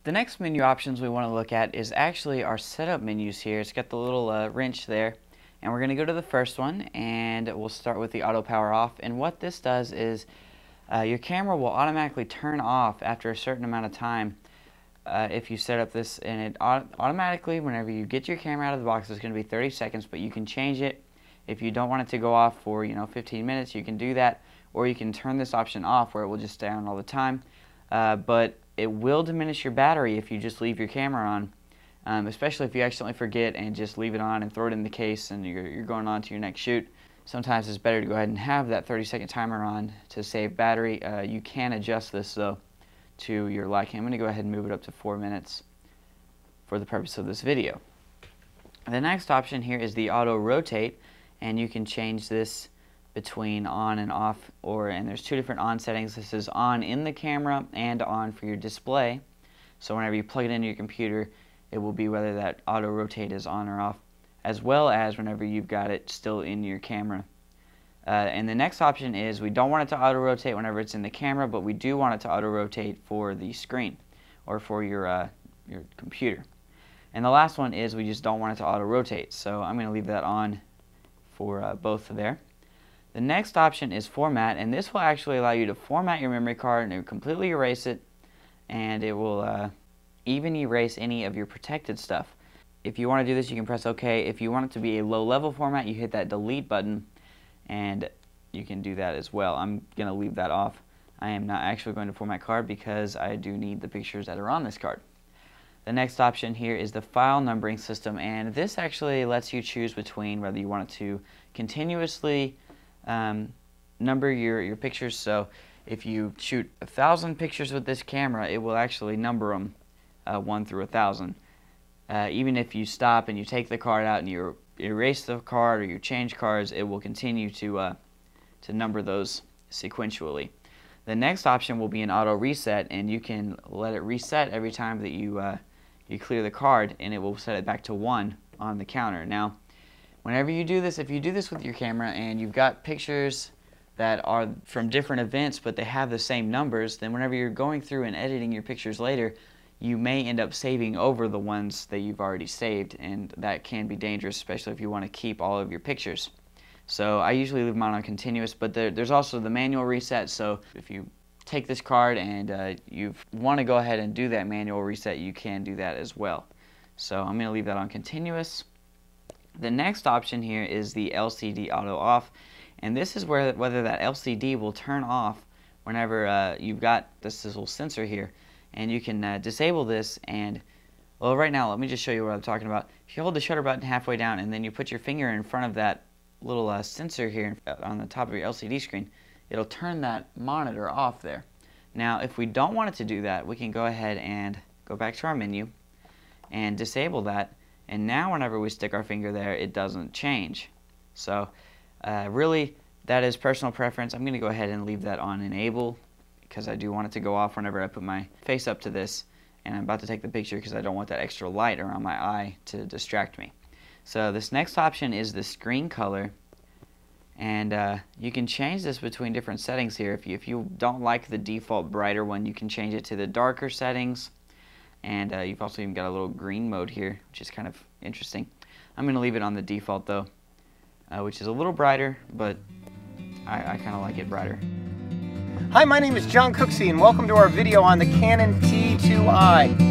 The next menu options we want to look at is actually our setup menus here. It's got the little wrench there, and we're going to go to the first one, and we'll start with the auto power off. And what this does is your camera will automatically turn off after a certain amount of time if you set up this, and it automatically, whenever you get your camera out of the box, it's going to be 30 seconds, but you can change it. If you don't want it to go off for 15 minutes, you can do that, or you can turn this option off where it will just stay on all the time. But it will diminish your battery if you just leave your camera on, especially if you accidentally forget and just leave it on and throw it in the case and you're going on to your next shoot. Sometimes it's better to go ahead and have that 30-second timer on to save battery. You can adjust this though to your liking. I'm going to go ahead and move it up to 4 minutes for the purpose of this video. The next option here is the auto rotate, and you can change this between on and off, and there's two different on settings. This is on in the camera and on for your display. So whenever you plug it into your computer, it will be whether that auto rotate is on or off, as well as whenever you've got it still in your camera. And the next option is we don't want it to auto rotate whenever it's in the camera, but we do want it to auto rotate for the screen or for your computer. And the last one is we just don't want it to auto rotate. So I'm going to leave that on for both there. The next option is format, and this will actually allow you to format your memory card and completely erase it, and it will even erase any of your protected stuff. If you want to do this, you can press OK. If you want it to be a low-level format, you hit that delete button, and you can do that as well. I'm going to leave that off. I am not actually going to format card because I do need the pictures that are on this card. The next option here is the file numbering system, and this actually lets you choose between whether you want it to continuously number your pictures. So if you shoot 1,000 pictures with this camera, it will actually number them 1 through 1,000. Even if you stop and you take the card out and you erase the card or you change cards, it will continue to number those sequentially. The next option will be an auto reset, and you can let it reset every time that you clear the card, and it will set it back to 1 on the counter. Now, whenever you do this, if you do this with your camera and you've got pictures that are from different events but they have the same numbers, then whenever you're going through and editing your pictures later, you may end up saving over the ones that you've already saved, and that can be dangerous, especially if you want to keep all of your pictures. So I usually leave mine on continuous, but there's also the manual reset. So if you take this card and you want to go ahead and do that manual reset, you can do that as well. So I'm going to leave that on continuous. The next option here is the LCD auto off, and this is whether that LCD will turn off whenever you've got this little sensor here, and you can disable this. And well, right now let me just show you what I'm talking about. If you hold the shutter button halfway down and then you put your finger in front of that little sensor here on the top of your LCD screen, it'll turn that monitor off there. Now if we don't want it to do that, we can go ahead and go back to our menu and disable that. And now whenever we stick our finger there, it doesn't change. So really, that is personal preference. I'm going to go ahead and leave that on enable because I do want it to go off whenever I put my face up to this and I'm about to take the picture, because I don't want that extra light around my eye to distract me. So this next option is the screen color, and you can change this between different settings here. If you don't like the default brighter one, you can change it to the darker settings. And you've also even got a little green mode here, which is kind of interesting. I'm going to leave it on the default though, which is a little brighter, but I kind of like it brighter. Hi, my name is John Cooksey, and welcome to our video on the Canon T2i.